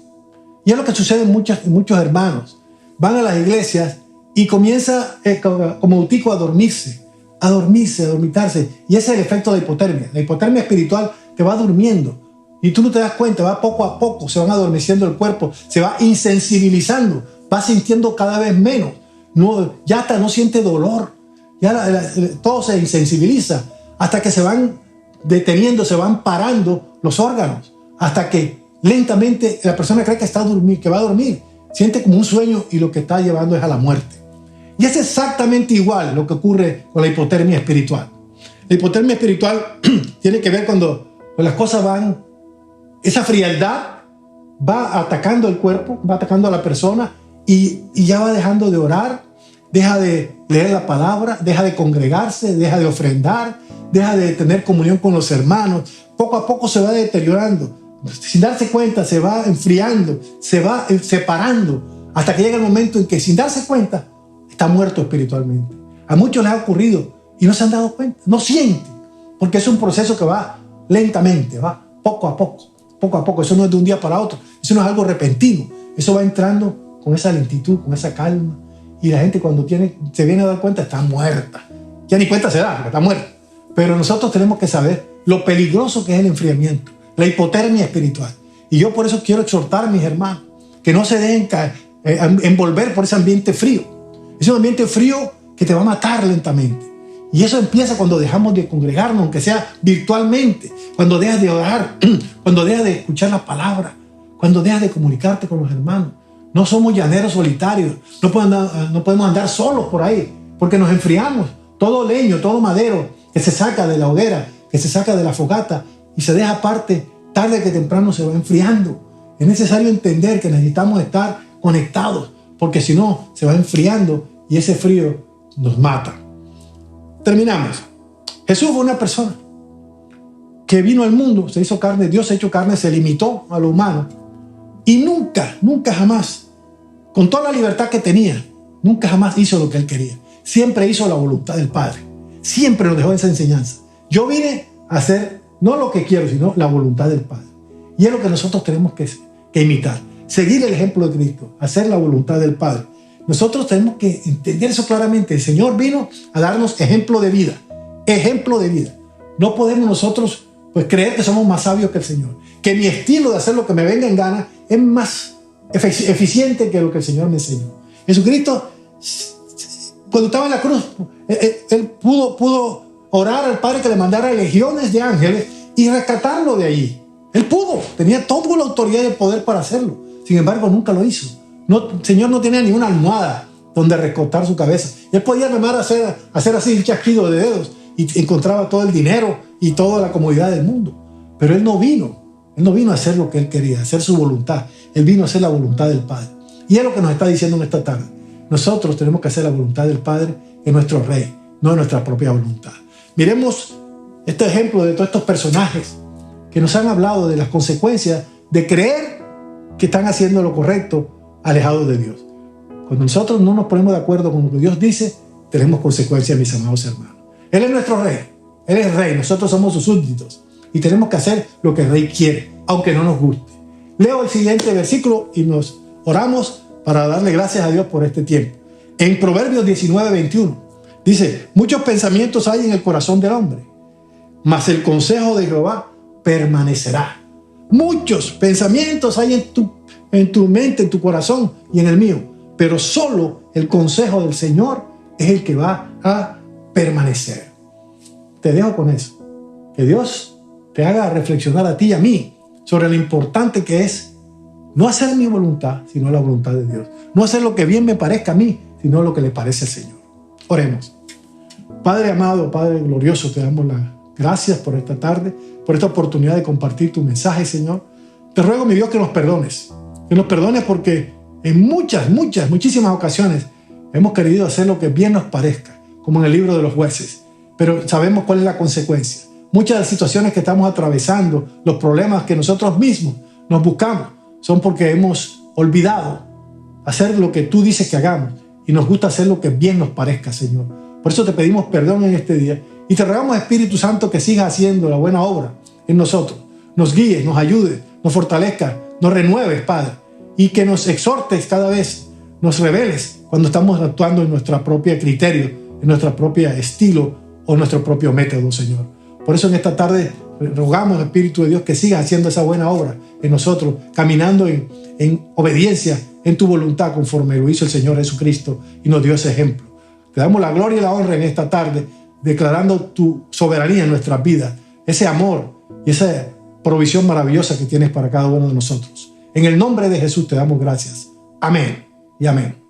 Y es lo que sucede en muchos hermanos. Van a las iglesias y comienza como Eutico a dormirse, a dormitarse. Y ese es el efecto de la hipotermia. La hipotermia espiritual te va durmiendo. Y tú no te das cuenta, va poco a poco, se van adormeciendo el cuerpo, se va insensibilizando, va sintiendo cada vez menos. Ya hasta no siente dolor, todo se insensibiliza, hasta que se van deteniendo, se van parando los órganos, hasta que lentamente la persona cree que va a dormir, siente como un sueño y lo que está llevando es a la muerte. Y es exactamente igual lo que ocurre con la hipotermia espiritual. La hipotermia espiritual tiene que ver cuando las cosas esa frialdad va atacando el cuerpo, va atacando a la persona y ya va dejando de orar, deja de leer la palabra, deja de congregarse, deja de ofrendar, deja de tener comunión con los hermanos. Poco a poco se va deteriorando. Sin darse cuenta se va enfriando, se va separando, hasta que llega el momento en que sin darse cuenta está muerto espiritualmente. A muchos les ha ocurrido y no se han dado cuenta, no sienten, porque es un proceso que va lentamente, va poco a poco. Eso no es de un día para otro, eso no es algo repentino, eso va entrando con esa lentitud, con esa calma, y la gente cuando se viene a dar cuenta está muerta, ya ni cuenta se da, porque está muerta. Pero nosotros tenemos que saber lo peligroso que es el enfriamiento, la hipotermia espiritual, y yo por eso quiero exhortar a mis hermanos que no se dejen envolver por ese ambiente frío. Es un ambiente frío que te va a matar lentamente. Y eso empieza cuando dejamos de congregarnos, aunque sea virtualmente, cuando dejas de orar, cuando dejas de escuchar la palabra, cuando dejas de comunicarte con los hermanos. No somos llaneros solitarios, no podemos andar solos por ahí, porque nos enfriamos. Todo leño, todo madero que se saca de la hoguera, que se saca de la fogata y se deja aparte, tarde que temprano se va enfriando. Es necesario entender que necesitamos estar conectados, porque si no, se va enfriando y ese frío nos mata. Terminamos. Jesús fue una persona que vino al mundo, se hizo carne, Dios hecho carne, se limitó a lo humano y nunca jamás, con toda la libertad que tenía, nunca jamás hizo lo que él quería. Siempre hizo la voluntad del Padre. Siempre nos dejó esa enseñanza. Yo vine a hacer no lo que quiero, sino la voluntad del Padre. Y es lo que nosotros tenemos que imitar. Seguir el ejemplo de Cristo, hacer la voluntad del Padre. Nosotros tenemos que entender eso claramente. El Señor vino a darnos ejemplo de vida. Ejemplo de vida. No podemos nosotros creer que somos más sabios que el Señor. Que mi estilo de hacer lo que me venga en gana es más eficiente que lo que el Señor me enseñó. Jesucristo, cuando estaba en la cruz, él pudo orar al Padre que le mandara legiones de ángeles y rescatarlo de allí. Él pudo, tenía toda la autoridad y el poder para hacerlo. Sin embargo, nunca lo hizo. El Señor no tenía ni una almohada donde recostar su cabeza. Él podía nomás hacer así un chasquido de dedos y encontraba todo el dinero y toda la comodidad del mundo. Pero Él no vino a hacer lo que Él quería, a hacer su voluntad. Él vino a hacer la voluntad del Padre. Y es lo que nos está diciendo en esta tarde. Nosotros tenemos que hacer la voluntad del Padre en nuestro Rey, no en nuestra propia voluntad. Miremos este ejemplo de todos estos personajes que nos han hablado de las consecuencias de creer que están haciendo lo correcto alejados de Dios. Cuando nosotros no nos ponemos de acuerdo con lo que Dios dice, tenemos consecuencias, mis amados hermanos. Él es nuestro Rey, Él es Rey, nosotros somos sus súbditos y tenemos que hacer lo que el Rey quiere, aunque no nos guste. Leo el siguiente versículo y nos oramos para darle gracias a Dios por este tiempo. En Proverbios 19:21 dice: muchos pensamientos hay en el corazón del hombre, mas el consejo de Jehová permanecerá. Muchos pensamientos hay en tu mente, en tu corazón y en el mío, pero solo el consejo del Señor es el que va a permanecer. Te dejo con eso. Que Dios te haga reflexionar a ti y a mí sobre lo importante que es no hacer mi voluntad, sino la voluntad de Dios. No hacer lo que bien me parezca a mí, sino lo que le parece al Señor. Oremos. Padre amado, Padre glorioso, te damos las gracias por esta tarde, por esta oportunidad de compartir tu mensaje, Señor. Te ruego, mi Dios, que nos perdones. Que nos perdones porque en muchísimas ocasiones hemos querido hacer lo que bien nos parezca, como en el libro de los jueces, pero sabemos cuál es la consecuencia. Muchas de las situaciones que estamos atravesando, los problemas que nosotros mismos nos buscamos, son porque hemos olvidado hacer lo que tú dices que hagamos y nos gusta hacer lo que bien nos parezca, Señor. Por eso te pedimos perdón en este día y te rogamos, Espíritu Santo, que sigas haciendo la buena obra en nosotros. Nos guíes, nos ayudes, nos fortalezca, nos renueves, Padre, y que nos exhortes cada vez, nos reveles cuando estamos actuando en nuestro propio criterio, en nuestro propio estilo o nuestro propio método, Señor. Por eso en esta tarde rogamos, Espíritu de Dios, que sigas haciendo esa buena obra en nosotros, caminando en obediencia, en tu voluntad, conforme lo hizo el Señor Jesucristo y nos dio ese ejemplo. Te damos la gloria y la honra en esta tarde, declarando tu soberanía en nuestras vidas, ese amor y esa provisión maravillosa que tienes para cada uno de nosotros. En el nombre de Jesús te damos gracias. Amén y amén.